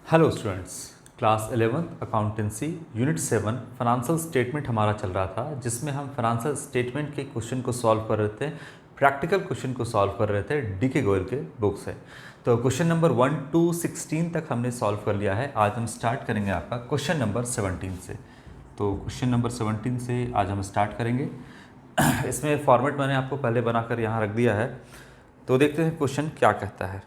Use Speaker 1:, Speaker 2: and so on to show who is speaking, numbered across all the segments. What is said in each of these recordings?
Speaker 1: Hello students, class 11 accountancy unit 7 financial statement हमारा चल रहा था, जिसमें हम फाइनेंशियल स्टेटमेंट के क्वेश्चन को सॉल्व कर रहे थे, प्रैक्टिकल क्वेश्चन को सॉल्व कर रहे थे डीके गोयल के बुक से। तो क्वेश्चन नंबर 1 to 16 तक हमने सॉल्व कर लिया है। आज हम स्टार्ट करेंगे आपका क्वेश्चन नंबर 17 से। तो क्वेश्चन नंबर 17 से आज हम स्टार्ट करेंगे। इसमें फॉर्मेट मैंने आपको पहले बनाकर यहाँ रख दिया है, तो देखते हैं क्वेश्चन क्या कहता है।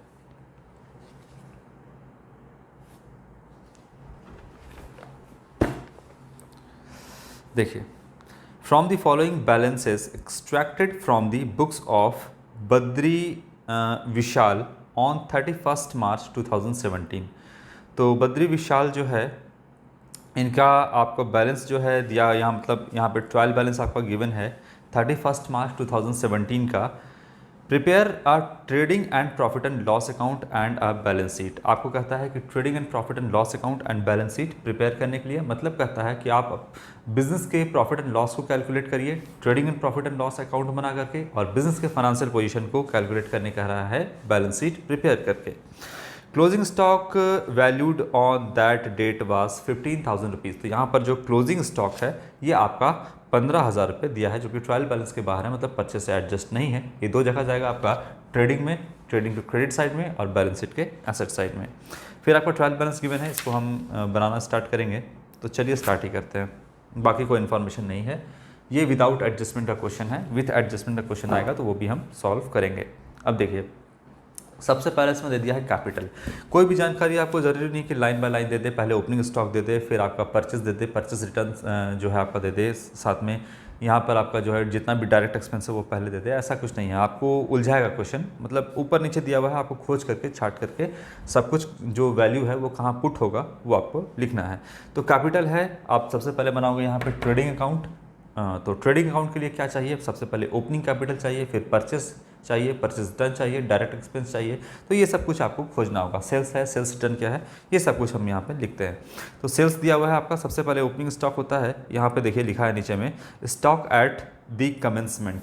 Speaker 1: देखिए, from the following balances extracted from the books of Badri Vishal on 31 मार्च 2017। तो बद्री विशाल जो है, इनका आपको बैलेंस जो है दिया यहाँ, मतलब यहाँ पे ट्रायल बैलेंस आपका गिवन है 31 मार्च 2017 का। Prepare a trading and profit and loss account and a balance sheet. आपको कहता है कि trading and profit and loss account and balance sheet prepare करने के लिए, मतलब कहता है कि आप बिजनेस के प्रॉफिट एंड लॉस को कैलकुलेट करिए trading and profit and loss account बना करके, और बिजनेस के फाइनेंशियल पोजीशन को कैलकुलेट करने कह रहा है बैलेंस शीट प्रिपेयर करके। Closing stock valued on that date was 15,000 rupees. तो यहाँ पर जो क्लोजिंग स्टॉक है ये आपका 15,000 रुपये दिया है, जो कि ट्रायल बैलेंस के बाहर है, मतलब परचेज से एडजस्ट नहीं है। ये दो जगह जाएगा आपका, ट्रेडिंग में, ट्रेडिंग टू क्रेडिट साइड में, और बैलेंस शीट के एसेट साइड में। फिर आपका ट्रायल बैलेंस गिवन है, इसको हम बनाना स्टार्ट करेंगे। तो चलिए स्टार्ट ही करते हैं, बाकी कोई इन्फॉर्मेशन नहीं है। ये विदाउट एडजस्टमेंट का क्वेश्चन है, विथ एडजस्टमेंट का क्वेश्चन आएगा तो वो भी हम सॉल्व करेंगे। अब देखिए, सबसे पहले इसमें दे दिया है कैपिटल। कोई भी जानकारी आपको ज़रूरी नहीं कि लाइन बाय लाइन दे दे, पहले ओपनिंग स्टॉक दे दे, फिर आपका परचेस दे दे, परचेस रिटर्न जो है आपका दे दे, साथ में यहाँ पर आपका जो है जितना भी डायरेक्ट एक्सपेंस है वो पहले दे दे। ऐसा कुछ नहीं है, आपको उलझाएगा क्वेश्चन। मतलब ऊपर नीचे दिया हुआ है, आपको खोज करके छाट करके सब कुछ जो वैल्यू है वो कहाँ पुट होगा वो आपको लिखना है। तो कैपिटल है, आप सबसे पहले बनाओगे यहाँ पर ट्रेडिंग अकाउंट। तो ट्रेडिंग अकाउंट के लिए क्या चाहिए, सबसे पहले ओपनिंग कैपिटल चाहिए, फिर परचेस चाहिए, परचेज रिटर्न चाहिए, डायरेक्ट एक्सपेंस चाहिए। तो ये सब कुछ आपको खोजना होगा। सेल्स है, सेल्स रिटर्न क्या है, ये सब कुछ हम यहाँ पे लिखते हैं। तो सेल्स दिया हुआ है आपका, सबसे पहले ओपनिंग स्टॉक होता है। यहाँ पे देखिए लिखा है नीचे में स्टॉक एट द कमेंसमेंट।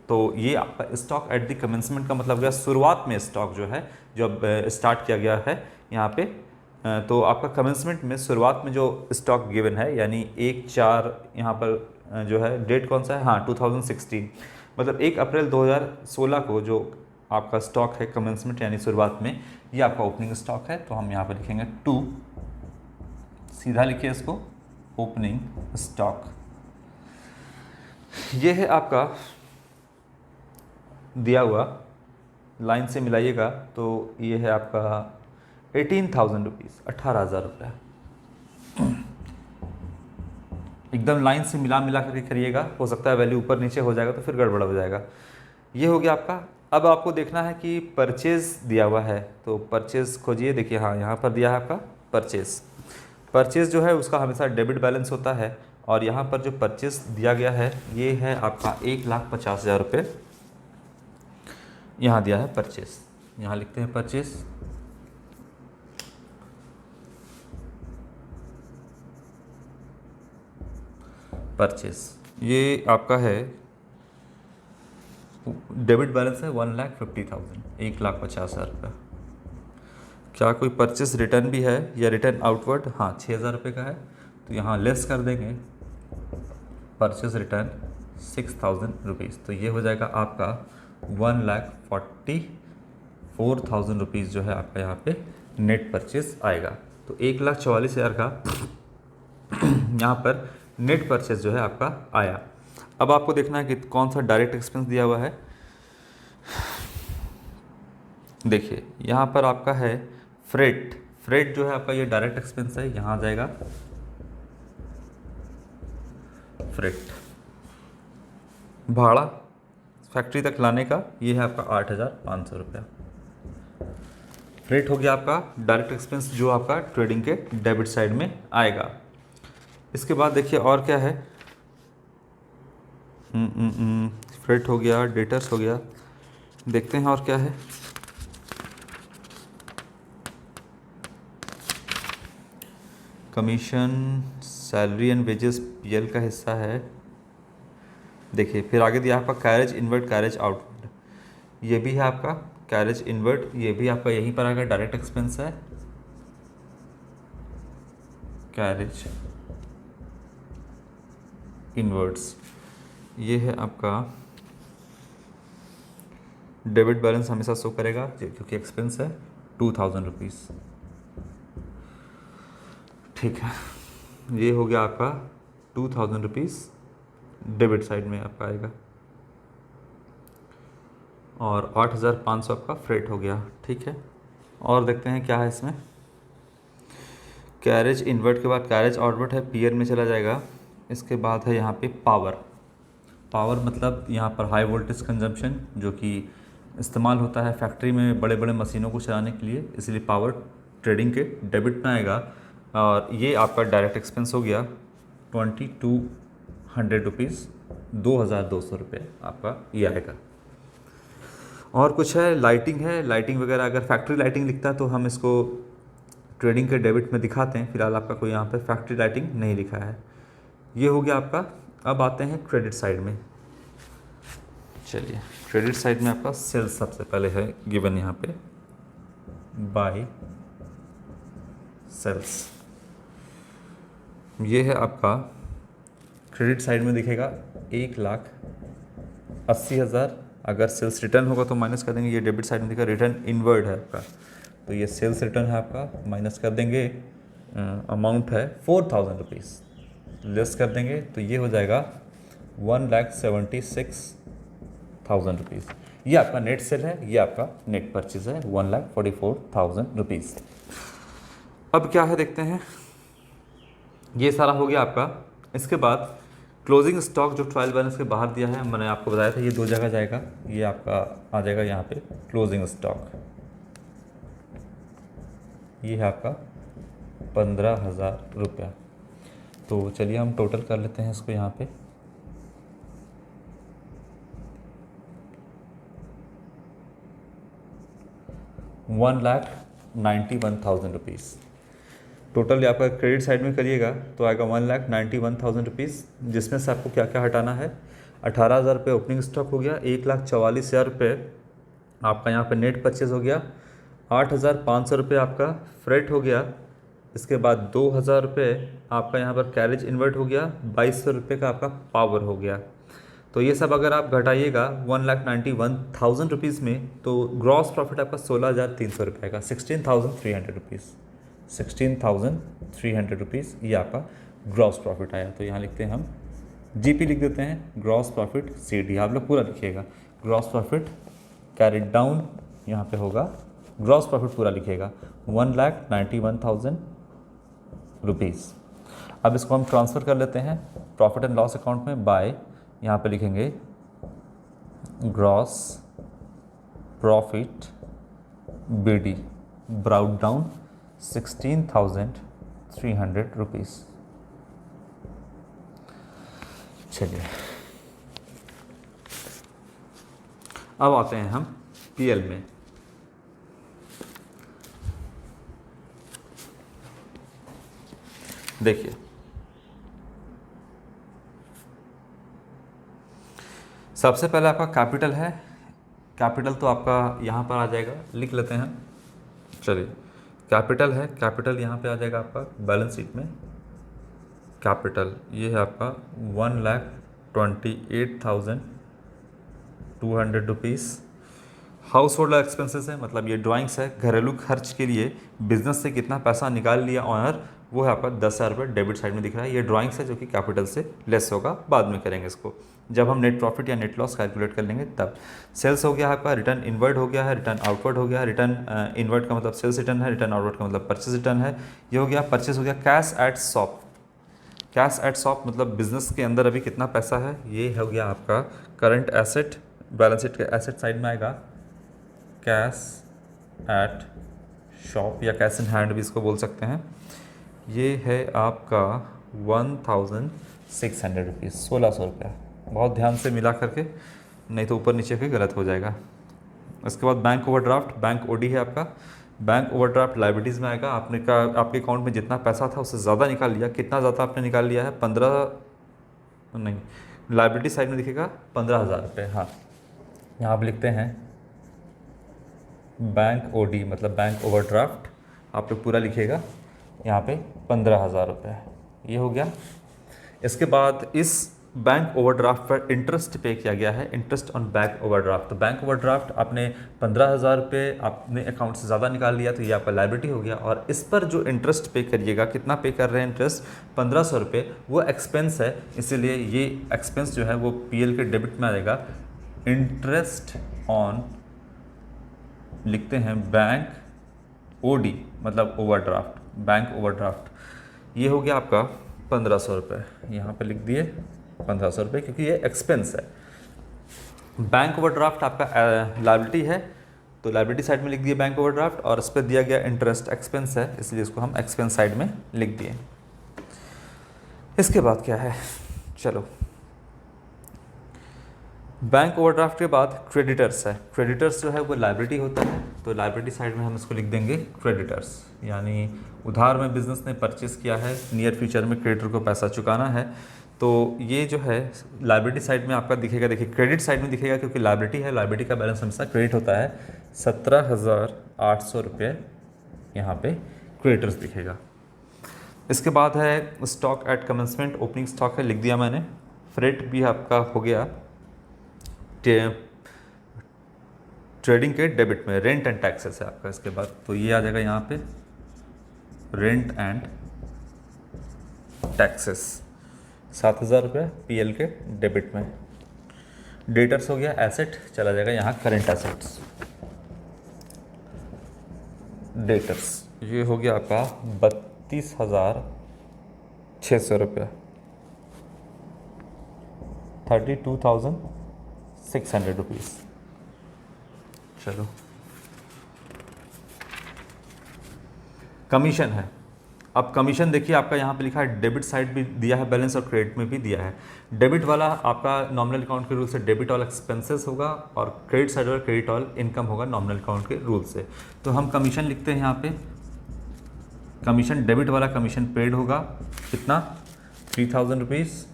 Speaker 1: तो ये आपका स्टॉक एट द कमेंसमेंट का मतलब गया शुरुआत में स्टॉक जो है, जब स्टार्ट किया गया है यहाँ पे। तो आपका कमेंसमेंट में शुरुआत में जो स्टॉक गिवन है, यानी 1/4 यहाँ पर जो है डेट कौन सा है, हाँ 2016, मतलब 1 अप्रैल 2016 को जो आपका स्टॉक है कमेंसमेंट यानी शुरुआत में, ये आपका ओपनिंग स्टॉक है। तो हम यहाँ पर लिखेंगे 2, सीधा लिखिए इसको, ओपनिंग स्टॉक। ये है आपका दिया हुआ, लाइन से मिलाइएगा तो ये है आपका 18,000 रुपीज़, 18,000 रुपये। एकदम लाइन से मिला करके करिएगा, हो सकता है वैल्यू ऊपर नीचे हो जाएगा तो फिर गड़बड़ हो जाएगा। ये हो गया आपका। अब आपको देखना है कि परचेज दिया हुआ है, तो परचेज खोजिए। देखिए हाँ, यहाँ पर दिया है आपका परचेज। परचेज जो है उसका हमेशा डेबिट बैलेंस होता है, और यहाँ पर जो परचेज दिया गया है ये है आपका 1,50,000 रुपये। यहाँ दिया है परचेज, यहाँ लिखते हैं परचेज। परचेज ये आपका है, डेबिट बैलेंस है 1,50,000, 1,50,000 रुपये। क्या कोई परचेस रिटर्न भी है या रिटर्न आउटवर्ड, हाँ 6,000 रुपये का है, तो यहाँ लेस कर देंगे परचेस रिटर्न 6,000 रुपीज़। तो ये हो जाएगा आपका 1,44,000 रुपीज़ जो है आपका यहाँ पे नेट परचेस आएगा। तो 1,44,000 का यहाँ पर नेट परचेज जो है आपका आया। अब आपको देखना है कि कौन सा डायरेक्ट एक्सपेंस दिया हुआ है। देखिए यहाँ पर आपका है फ्रेट। फ्रेट जो है आपका ये डायरेक्ट एक्सपेंस है, यहाँ आ जाएगा फ्रेट। भाड़ा फैक्ट्री तक लाने का ये है आपका 8,500 रुपया। फ्रेट हो गया आपका डायरेक्ट एक्सपेंस जो आपका ट्रेडिंग के डेबिट साइड में आएगा। इसके बाद देखिए और क्या है, फ्रेट हो गया, डेटर्स हो गया, देखते हैं और क्या है। Commission, salary and wages PL का हिस्सा है। देखिए फिर आगे दिया आपका कैरेज इनवर्ट, कैरेज आउटवर्ड, ये भी है आपका कैरेज इनवर्ट, ये भी आपका यहीं पर आएगा, डायरेक्ट एक्सपेंस है। कैरेज इनवर्ड्स, ये है आपका डेबिट बैलेंस हमेशा शो करेगा क्योंकि एक्सपेंस है 2000 रुपीज़। ठीक है, ये हो गया आपका 2000 रुपीज़ डेबिट साइड में आपका आएगा, और 8500 आपका फ्रेट हो गया। ठीक है, और देखते हैं क्या है इसमें। कैरेज इनवर्ट के बाद कैरेज आउटवर्ट है, पीयर में चला जाएगा। इसके बाद है यहाँ पे पावर। पावर मतलब यहाँ पर हाई वोल्टेज कंजम्पशन जो कि इस्तेमाल होता है फैक्ट्री में बड़े बड़े मशीनों को चलाने के लिए, इसलिए पावर ट्रेडिंग के डेबिट में आएगा। और ये आपका डायरेक्ट एक्सपेंस हो गया 2200 रुपीज़, 2200 रुपये आपका ये आएगा। और कुछ है, लाइटिंग है, लाइटिंग वगैरह अगर फैक्ट्री लाइटिंग लिखता है तो हम इसको ट्रेडिंग के डेबिट में दिखाते हैं। फिलहाल आपका कोई यहाँ पे फैक्ट्री लाइटिंग नहीं लिखा है। ये हो गया आपका। अब आते हैं क्रेडिट साइड में। चलिए, क्रेडिट साइड में आपका सेल्स सबसे पहले है गिवन यहाँ पे, बाय सेल्स। ये है आपका क्रेडिट साइड में दिखेगा 1,80,000। अगर सेल्स रिटर्न होगा तो माइनस कर देंगे, ये डेबिट साइड में दिखेगा रिटर्न इनवर्ड है आपका, तो ये सेल्स रिटर्न है आपका, माइनस कर देंगे। अमाउंट है 4000 रुपीज़, लेस कर देंगे तो ये हो जाएगा 1,76,000 रुपीज़। ये आपका नेट सेल है, ये आपका नेट परचेज है 1,44,000 रुपीज़। अब क्या है देखते हैं। ये सारा हो गया आपका। इसके बाद क्लोजिंग स्टॉक जो ट्रायल बैलेंस के बाहर दिया है, मैंने आपको बताया था ये दो जगह जाएगा। ये आपका आ जाएगा यहाँ पे क्लोजिंग स्टॉक, ये है आपका 15,000 रुपया। तो चलिए हम टोटल कर लेते हैं इसको यहाँ पे। ₹1,91,000 रुपीज़ टोटल आपका क्रेडिट साइड में करिएगा तो आएगा 1,91,000 रुपीज़, जिसमें से आपको क्या क्या हटाना है। 18,000 रुपये ओपनिंग स्टॉक हो गया, 1,44,000 रुपये आपका यहाँ पे नेट परचेज हो गया, 8,500 रुपये आपका फ्रेट हो गया। इसके बाद 2,000 रुपये आपका यहाँ पर कैरेज इन्वर्ट हो गया, 2,200 रुपये का आपका पावर हो गया। तो ये सब अगर आप घटाइएगा 1,91,000 रुपीज़ में, तो ग्रॉस प्रॉफिट आपका 16,300 रुपये का, 16,300 रुपीज़, 16,300 रुपीज़ ये आपका ग्रॉस प्रॉफिट आया। तो यहाँ लिखते हैं हम जीपी लिख देते हैं, ग्रॉस प्रॉफिट सीडी आप लोग पूरा लिखिएगा। ग्रॉस प्रॉफिट कैरिड डाउन यहाँ पे होगा, ग्रॉस प्रॉफिट पूरा लिखिएगा 1,91,000 रुपीज़। अब इसको हम ट्रांसफ़र कर लेते हैं प्रॉफिट एंड लॉस अकाउंट में बाय, यहाँ पे लिखेंगे gross profit BD brought down 16,300 rupees. चलिए, अब आते हैं हम पीएल में। देखिए, सबसे पहले आपका कैपिटल है। कैपिटल तो आपका यहाँ पर आ जाएगा, लिख लेते हैं। चलिए, कैपिटल है, कैपिटल यहाँ पे आ जाएगा आपका बैलेंस शीट में। कैपिटल ये है आपका 1,28,200 रुपीज़। हाउस होल्ड एक्सपेंसेस है, मतलब ये ड्राइंग्स है, घरेलू खर्च के लिए बिजनेस से कितना पैसा निकाल लिया ऑनर, वो है आपका 10,000 रुपये डेबिट साइड में दिख रहा है। ये ड्राइंग्स है जो कि कैपिटल से लेस होगा, बाद में करेंगे इसको जब हम नेट प्रॉफिट या नेट लॉस कैलकुलेट कर लेंगे तब। सेल्स हो गया आपका, रिटर्न इनवर्ड हो गया है, रिटर्न आउटवर्ड हो गया है। रिटर्न इनवर्ड का मतलब सेल्स रिटर्न है, रिटर्न आउटवर्ड का मतलब परचेज रिटर्न है। ये हो गया परचेज हो गया। Cash at shop, cash at shop मतलब बिजनेस के अंदर अभी कितना पैसा है, ये हो गया आपका करंट एसेट। बैलेंस शीट के एसेट साइड में आएगा कैश एट शॉप या कैश इन हैंड भी इसको बोल सकते हैं। ये है आपका 1,600 रुपीज़, 1,600 रुपया। बहुत ध्यान से मिला करके, नहीं तो ऊपर नीचे के गलत हो जाएगा। इसके बाद बैंक ओवरड्राफ्ट, बैंक ओडी है आपका। बैंक ओवरड्राफ्ट लाइबिलिटीज़ में आएगा। आपने का आपके अकाउंट में जितना पैसा था उससे ज़्यादा निकाल लिया। कितना ज़्यादा आपने निकाल लिया है? 15 नहीं, लाइबिलिटी साइड में दिखेगा 15,000 रुपये। हाँ, यहाँ आप लिखते हैं बैंक ओडी मतलब बैंक ओवरड्राफ्ट, आप लोग पूरा लिखिएगा। यहाँ पे 15,000 रुपये, ये हो गया। इसके बाद इस बैंक ओवरड्राफ्ट पर इंटरेस्ट पे किया गया है, इंटरेस्ट ऑन बैंक ओवरड्राफ्ट। तो बैंक ओवरड्राफ्ट आपने 15,000 रुपये अपने अकाउंट से ज़्यादा निकाल लिया तो ये आपका लायबिलिटी हो गया, और इस पर जो इंटरेस्ट पे करिएगा, कितना पे कर रहे हैं इंटरेस्ट, 1,500 रुपये, वो एक्सपेंस है, इसीलिए ये एक्सपेंस जो है वो पीएल के डेबिट में आ जाएगा। इंटरेस्ट ऑन लिखते हैं बैंक ओडी, मतलब ओवरड्राफ्ट, बैंक ओवरड्राफ्ट, ये हो गया आपका 1,500 रुपये, यहाँ पे लिख दिए 1,500 रुपये, क्योंकि ये एक्सपेंस है। बैंक ओवरड्राफ्ट आपका लायबिलिटी है, तो लायबिलिटी साइड में लिख दिए बैंक ओवरड्राफ्ट, और इस पर दिया गया इंटरेस्ट एक्सपेंस है, इसलिए इसको हम एक्सपेंस साइड में लिख दिए। इसके बाद क्या है, चलो बैंक ओवरड्राफ्ट के बाद क्रेडिटर्स है। क्रेडिटर्स जो है वो लायबिलिटी होता है, तो लायबिलिटी साइड में हम इसको लिख देंगे क्रेडिटर्स, यानी उधार में बिजनेस ने परचेस किया है, नियर फ्यूचर में क्रेडिटर को पैसा चुकाना है, तो ये जो है लायबिलिटी साइड में आपका दिखेगा। देखिए क्रेडिट साइड में दिखेगा क्योंकि लायबिलिटी है, लायबिलिटी का बैलेंस हमेशा क्रेडिट होता है। 17,800 रुपये यहाँ पे क्रेडिटर्स दिखेगा। इसके बाद है stock at commencement, opening stock है, लिख दिया मैंने। फ्रेट भी आपका हो गया ट्रेडिंग के डेबिट में। रेंट एंड टैक्सेस है आपका इसके बाद, तो ये आ जाएगा यहाँ पे रेंट एंड टैक्सेस, 7,000 रुपये पीएल के डेबिट में। डेटर्स हो गया, एसेट चला जाएगा यहाँ करेंट एसेट्स, डेटर्स, ये हो गया आपका 32,600 रुपये, 32,600 रुपीज़। चलो कमीशन है। अब कमीशन देखिए आपका यहाँ पे लिखा है, डेबिट साइड भी दिया है बैलेंस और क्रेडिट में भी दिया है। डेबिट वाला आपका नॉमिनल अकाउंट के रूल से डेबिट ऑल एक्सपेंसेस होगा, और क्रेडिट साइड वाला क्रेडिट ऑल इनकम होगा नॉमिनल अकाउंट के रूल से। तो हम कमीशन लिखते हैं यहाँ पे, कमीशन डेबिट वाला कमीशन पेड होगा कितना, 3,000 रुपीज़,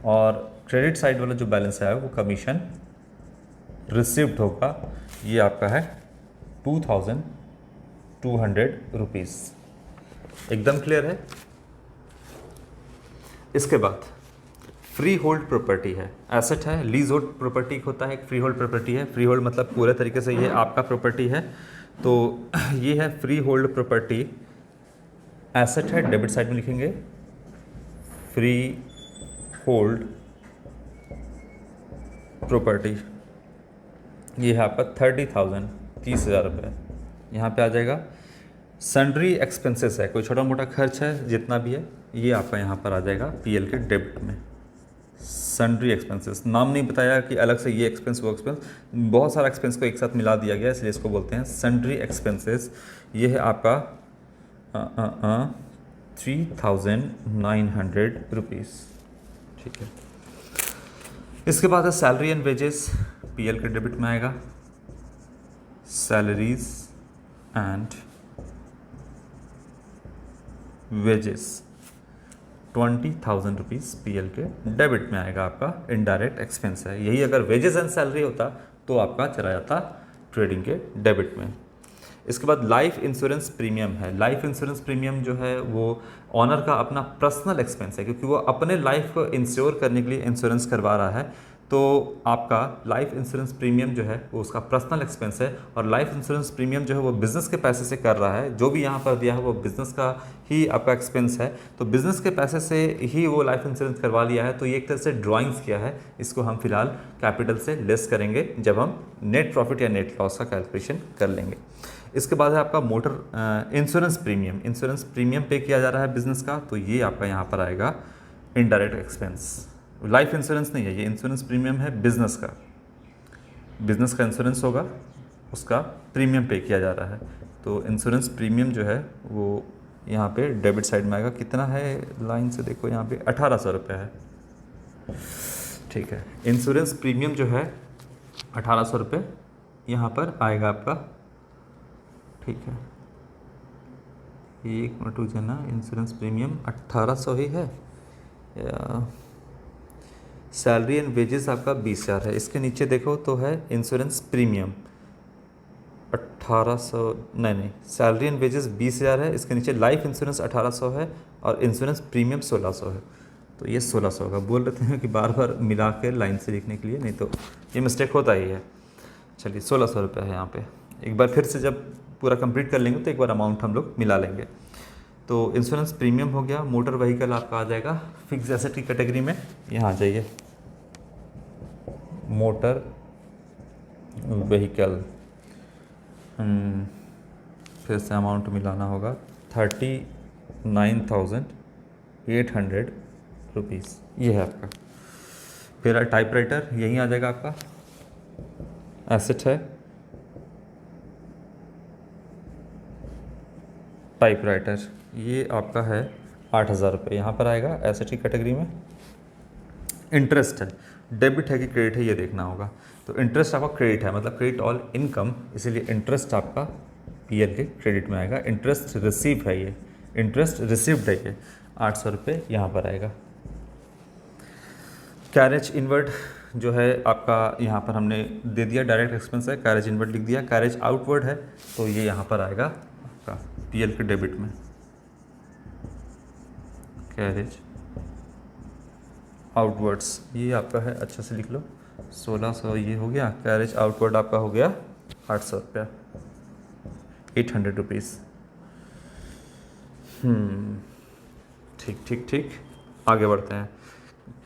Speaker 1: और क्रेडिट साइड वाला जो बैलेंस है वो कमीशन रिसिव्ड होगा, ये आपका है 2,200 रुपीज़। एकदम क्लियर है। इसके बाद फ्री होल्ड प्रॉपर्टी है, एसेट है। लीज होल्ड प्रॉपर्टी होता है, एक फ्री होल्ड प्रॉपर्टी है। फ्री होल्ड मतलब पूरे तरीके से ये आपका प्रॉपर्टी है, तो ये है फ्री होल्ड प्रॉपर्टी, एसेट है, डेबिट साइड में लिखेंगे फ्री होल्ड प्रॉपर्टी, ये है आपका 30,000, 30,000 रुपये यहाँ पे आ जाएगा। सन्ड्री एक्सपेंसेस है, कोई छोटा मोटा खर्च है जितना भी है, ये आपका यहाँ पर आ जाएगा पीएल के डेबिट में। सन्ड्री एक्सपेंसेस, नाम नहीं बताया कि अलग से ये एक्सपेंस वो एक्सपेंस, बहुत सारा एक्सपेंस को एक साथ मिला दिया गया, इसलिए इसको बोलते हैं सन्ड्री एक्सपेंसेस। ये है आपका 3,900 रुपीज़, ठीक है। इसके बाद है सैलरी एंड वेजेस, पीएल के डेबिट में आएगा। Salaries and wages 20,000 rupees PL के डेबिट में आएगा, आपका इनडायरेक्ट एक्सपेंस है। यही अगर वेजेस एंड सैलरी होता तो आपका चला जाता ट्रेडिंग के डेबिट में। इसके बाद लाइफ इंश्योरेंस प्रीमियम है। लाइफ इंश्योरेंस प्रीमियम जो है वो ऑनर का अपना पर्सनल एक्सपेंस है, क्योंकि वो अपने लाइफ को इंश्योर करने के लिए इंश्योरेंस करवा रहा है, तो आपका लाइफ इंश्योरेंस प्रीमियम जो है वो उसका पर्सनल एक्सपेंस है। और लाइफ इंश्योरेंस प्रीमियम जो है वो बिज़नेस के पैसे से कर रहा है, जो भी यहाँ पर दिया है वो बिज़नेस का ही आपका एक्सपेंस है, तो बिज़नेस के पैसे से ही वो लाइफ इंश्योरेंस करवा लिया है, तो ये एक तरह से ड्राइंग्स किया है। इसको हम फिलहाल कैपिटल से लेस करेंगे जब हम नेट प्रॉफिट या नेट लॉस का कैलकुलेशन कर लेंगे। इसके बाद है आपका motor insurance premium. Insurance premium पे किया जा रहा है बिज़नेस का, तो ये आपका यहाँ पर आएगा इनडायरेक्ट एक्सपेंस। लाइफ इंश्योरेंस नहीं है ये, इंश्योरेंस प्रीमियम है बिज़नेस का, बिज़नेस का इंश्योरेंस होगा, उसका प्रीमियम पे किया जा रहा है। तो इंश्योरेंस प्रीमियम जो है वो यहाँ पे डेबिट साइड में आएगा। कितना है लाइन से देखो, यहाँ पे 1,800 रुपये है, ठीक है। इंश्योरेंस प्रीमियम जो है 1,800 रुपये यहाँ पर आएगा आपका, ठीक है। एक मिनट रुक जाना, इंश्योरेंस प्रीमियम 1,800 ही है या सैलरी एंड वेजेस आपका 20,000 है। इसके नीचे देखो तो है इंश्योरेंस प्रीमियम 1800, नहीं, सैलरी एंड वेजेस 20,000 है, इसके नीचे लाइफ इंश्योरेंस 1800 है और इंश्योरेंस प्रीमियम 1600 है, तो ये 1600 होगा। बोल रहे हैं कि बार बार मिला के लाइन से लिखने के लिए, नहीं तो ये मिस्टेक होता ही है। चलिए 1600 रुपये है यहाँ पे। एक बार फिर से जब पूरा कंप्लीट कर लेंगे तो एक बार अमाउंट हम लोग मिला लेंगे। तो इंश्योरेंस प्रीमियम हो गया। मोटर व्हीकल आपका आ जाएगा फिक्स एसेट की कैटेगरी में, यहाँ आ जाइए, मोटर व्हीकल, फिर से अमाउंट मिलाना होगा 39,800 रुपीज़, ये है आपका। फिर टाइपराइटर यहीं आ जाएगा आपका, एसेट है टाइपराइटर, ये आपका है 8,000 रुपये, यहाँ पर आएगा एसेट की कैटेगरी में। इंटरेस्ट है, डेबिट है कि क्रेडिट है ये देखना होगा। तो इंटरेस्ट आपका क्रेडिट है, मतलब क्रेडिट ऑल इनकम, इसीलिए इंटरेस्ट आपका पीएल के क्रेडिट में आएगा। इंटरेस्ट रिसीव है ये, इंटरेस्ट रिसीव्ड है ये, 800 रुपये यहाँ पर आएगा। कैरेज इनवर्ड जो है आपका, यहाँ पर हमने दे दिया, डायरेक्ट एक्सपेंस है, कैरेज इनवर्ड लिख दिया। कैरेज आउटवर्ड है तो ये यहाँ पर आएगा आपका पीएल के डेबिट में। कैरेज आउटवर्ड्स ये आपका है, अच्छे से लिख लो, 1600 ये हो गया। कैरेज आउटवर्ड आपका हो गया 800 रुपया, 800 रुपीज़। ठीक ठीक ठीक, आगे बढ़ते हैं।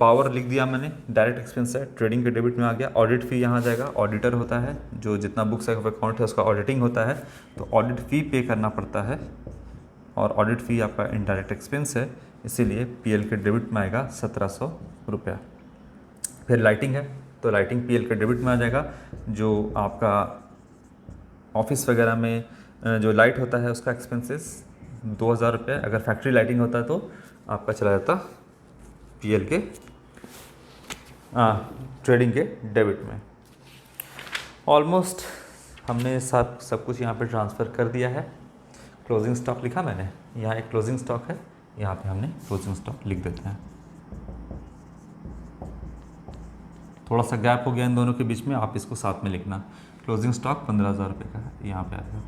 Speaker 1: पावर लिख दिया मैंने, डायरेक्ट एक्सपेंस है, ट्रेडिंग के डेबिट में आ गया। ऑडिट फी यहाँ आ जाएगा, ऑडिटर होता है जो जितना बुक्स ऑफ अकाउंट है उसका ऑडिटिंग होता है, तो ऑडिट फ़ी पे करना पड़ता है, और ऑडिट फ़ी आपका इनडायरेक्ट एक्सपेंस है, इसीलिए पीएल के डेबिट में आएगा 1700 रुपया। फिर लाइटिंग है तो लाइटिंग पीएल के डेबिट में आ जाएगा। जो आपका ऑफिस वगैरह में जो लाइट होता है उसका एक्सपेंसेस 2000 रुपये, अगर फैक्ट्री लाइटिंग होता है तो आपका चला जाता पीएल के ट्रेडिंग के डेबिट में। ऑलमोस्ट हमने सब कुछ यहाँ पे ट्रांसफ़र कर दिया है। क्लोजिंग स्टॉक लिखा मैंने, यहाँ एक क्लोजिंग स्टॉक है, यहाँ पे हमने क्लोजिंग स्टॉक लिख देते हैं। थोड़ा सा गैप हो गया इन दोनों के बीच में, आप इसको साथ में लिखना। क्लोजिंग स्टॉक 15,000 रुपये का है, यहाँ पे आएगा।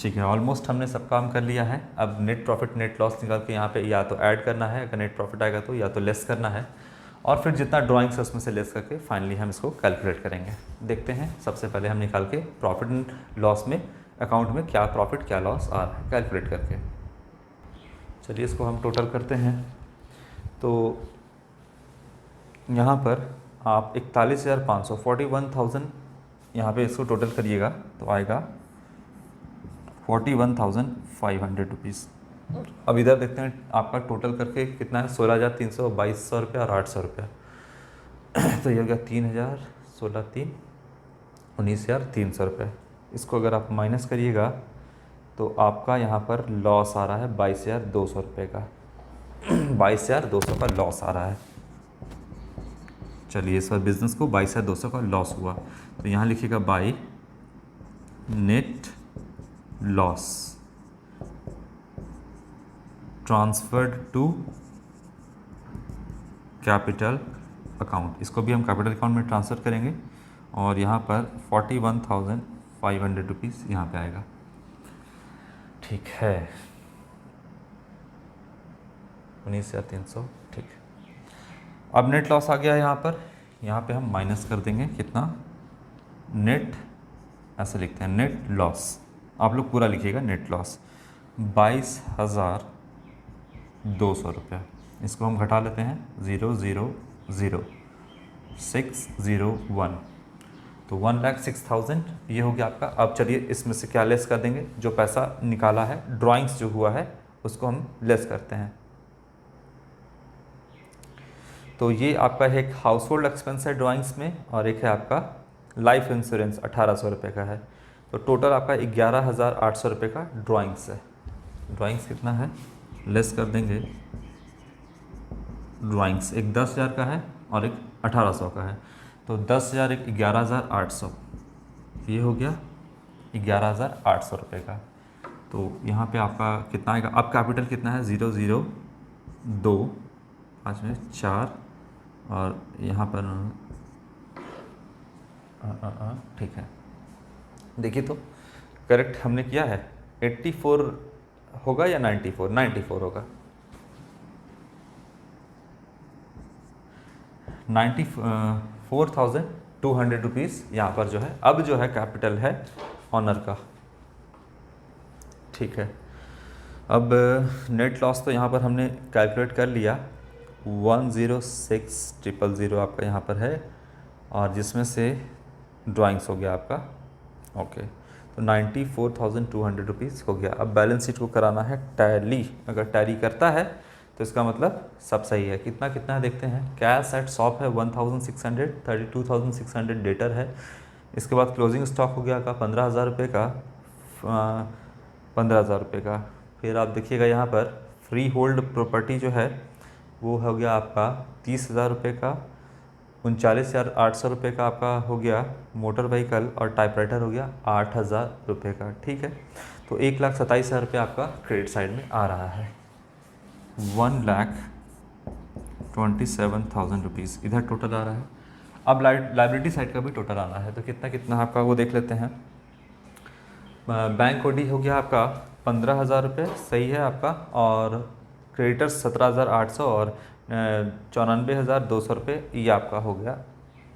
Speaker 1: ठीक है, ऑलमोस्ट हमने सब काम कर लिया है। अब नेट प्रॉफिट नेट लॉस निकाल के यहाँ पे या तो ऐड करना है, अगर नेट प्रॉफिट आएगा तो, या तो लेस करना है, और फिर जितना ड्राइंग्स है उसमें से लेस करके फाइनली हम इसको कैलकुलेट करेंगे। देखते हैं, सबसे पहले हम निकाल के प्रॉफिट एंड लॉस में अकाउंट में क्या प्रॉफिट क्या लॉस आ रहा है कैलकुलेट करके। चलिए इसको हम टोटल करते हैं। तो यहाँ पर आप 41,500 41,000 यहाँ पे इसको टोटल करिएगा तो आएगा 41,500 रुपीज़। अब इधर देखते हैं आपका टोटल करके कितना है, 16,300, 2,200 रुपये और 800 रुपये। तो ये हो गया 3,000, 16 3 19,300 रुपये। इसको अगर आप माइनस करिएगा तो आपका यहाँ पर लॉस आ रहा है 22,200 रुपये का। 22,200 का लॉस आ रहा है। चलिए इस बार बिजनेस को 22,200 का लॉस हुआ, तो यहाँ लिखिएगा by net loss transferred to capital account. इसको भी हम कैपिटल अकाउंट में ट्रांसफ़र करेंगे, और यहाँ पर 41,500 रुपीज़ यहाँ पे आएगा। ठीक है, 19,300। ठीक, अब नेट लॉस आ गया यहाँ पे हम माइनस कर देंगे कितना, नेट, ऐसे लिखते हैं नेट लॉस, आप लोग पूरा लिखिएगा नेट लॉस 22,200 रुपये। इसको हम घटा लेते हैं, 0,00601, तो 1,06,000 ये हो गया आपका। अब चलिए इसमें से क्या लेस कर देंगे, जो पैसा निकाला है, ड्राइंग्स जो हुआ है उसको हम लेस करते हैं। तो ये आपका एक हाउस होल्ड एक्सपेंस है ड्राइंग्स में, और एक है आपका लाइफ इंश्योरेंस 1,800 रुपये का है। तो टोटल आपका 11,800 रुपये का ड्राइंग्स है। ड्राइंग्स कितना है, लेस कर देंगे। ड्राइंग्स एक 10,000 का है और एक 1,800 का है, तो 10,000 एक 11,800, ये हो गया 11,800 रुपये का। तो यहाँ पे आपका कितना आएगा, अब कैपिटल कितना है, 0,0,2 5 में 4, और यहाँ पर ठीक है देखिए तो करेक्ट हमने किया है, 84 होगा या 94? 94 होगा, 94,200 रुपीज़ यहाँ पर जो है, अब जो है कैपिटल है ऑनर का। ठीक है, अब नेट लॉस तो यहाँ पर हमने कैलकुलेट कर लिया, 106,000 आपका यहाँ पर है, और जिसमें से ड्राइंग्स हो गया आपका। ओके, तो 94,200 रुपीज़ हो गया। अब बैलेंस शीट को कराना है टैली, अगर टैली करता है तो इसका मतलब सब सही है। कितना कितना है देखते हैं। कैश एट शॉप है 1,600, 32,600 डेटर है। इसके बाद क्लोजिंग स्टॉक हो गया आपका 15,000 रुपये का, 15,000 रुपये का। फिर आप देखिएगा यहाँ पर फ्री होल्ड प्रॉपर्टी जो है वो हो गया आपका 30,000 रुपये का, 39,800 रुपये का आपका हो गया मोटर व्हीकल, और टाइपराइटर हो गया 8,000 रुपये का। ठीक है, तो 1,27,000 रुपये आपका क्रेडिट साइड में आ रहा है। 1,27,000 रुपीज़ इधर टोटल आ रहा है। अब लाइबिलिटी साइड का भी टोटल आना है, तो कितना कितना आपका वो देख लेते हैं। बैंक ओडी हो गया आपका 15,000 रुपये, सही है आपका, और क्रेडिटर्स 17,800 और 94,200 रुपये, ये आपका हो गया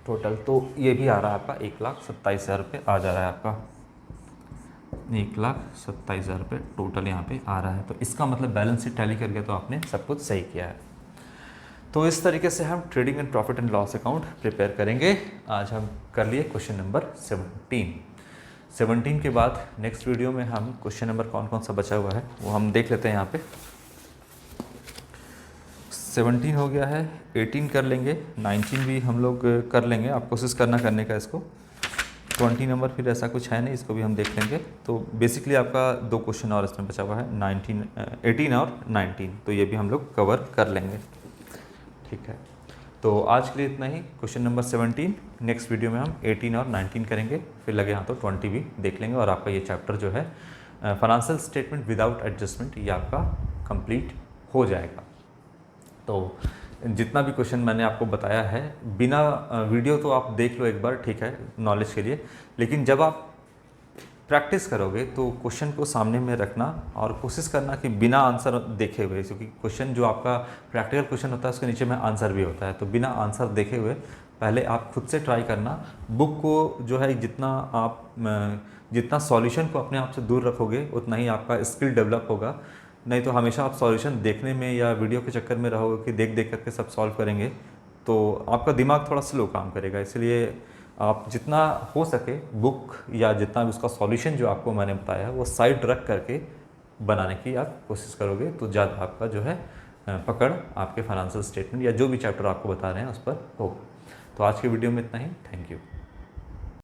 Speaker 1: टोटल। तो ये भी आ रहा है आपका 1,27,000 रुपये आ जा रहा है आपका, 1,27,000 रुपये टोटल यहाँ पे आ रहा है। तो इसका मतलब बैलेंस शीट टैली करके तो आपने सब कुछ सही किया है। तो इस तरीके से हम trading and profit and loss account prepare करेंगे। आज हम कर लिए क्वेश्चन नंबर 17 के बाद नेक्स्ट वीडियो में हम क्वेश्चन नंबर कौन कौन सा बचा हुआ है वो हम देख लेते हैं। यहाँ पे 17 हो गया है, 18 कर लेंगे, 19 भी हम लोग कर लेंगे, आप कोशिश करना करने का इसको। 20 नंबर फिर ऐसा कुछ है नहीं, इसको भी हम देख लेंगे। तो बेसिकली आपका 2 क्वेश्चन और इसमें बचा हुआ है, 18 और 19, तो ये भी हम लोग कवर कर लेंगे। ठीक है, तो आज के लिए इतना ही, क्वेश्चन नंबर 17। नेक्स्ट वीडियो में हम 18 और 19 करेंगे, फिर लगे हाँ तो 20 भी देख लेंगे, और आपका ये चैप्टर जो है फाइनेंशियल स्टेटमेंट विदाउट एडजस्टमेंट, ये आपका कंप्लीट हो जाएगा। तो जितना भी क्वेश्चन मैंने आपको बताया है, बिना वीडियो तो आप देख लो एक बार, ठीक है, नॉलेज के लिए, लेकिन जब आप प्रैक्टिस करोगे तो क्वेश्चन को सामने में रखना और कोशिश करना कि बिना आंसर देखे हुए, क्योंकि क्वेश्चन जो आपका प्रैक्टिकल क्वेश्चन होता है उसके नीचे में आंसर भी होता है, तो बिना आंसर देखे हुए पहले आप खुद से ट्राई करना। बुक को जो है जितना सॉल्यूशन को अपने आप से दूर रखोगे उतना ही आपका स्किल डेवलप होगा। नहीं तो हमेशा आप सॉल्यूशन देखने में या वीडियो के चक्कर में रहोगे कि देख देख करके सब सॉल्व करेंगे, तो आपका दिमाग थोड़ा स्लो काम करेगा। इसलिए आप जितना हो सके बुक या जितना भी उसका सॉल्यूशन जो आपको मैंने बताया है वो साइड रख करके बनाने की आप कोशिश करोगे, तो ज़्यादा आपका जो है पकड़ आपके फाइनेंशियल स्टेटमेंट या जो भी चैप्टर आपको बता रहे हैं उस पर होगा। तो आज के वीडियो में इतना ही, थैंक यू।